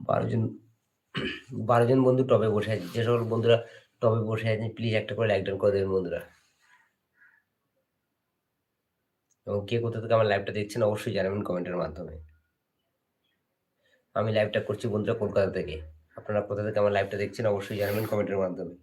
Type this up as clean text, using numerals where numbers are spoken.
12 জন 12 জন বন্ধু টবে বসে আছে। যে সকল বন্ধুরা টবে বসে আছেন প্লিজ একটা করে লাইক ডান করে দেবেন বন্ধুরা। এবং কে কোথা থেকে আমার লাইভটা দেখছেন অবশ্যই জানাবেন কমেন্টের মাধ্যমে। আমি লাইভটা করছি বন্ধুরা কলকাতা থেকে। আপনারা কোথা থেকে আমার লাইভটা দেখছেন অবশ্যই জানাবেন কমেন্টের মাধ্যমে।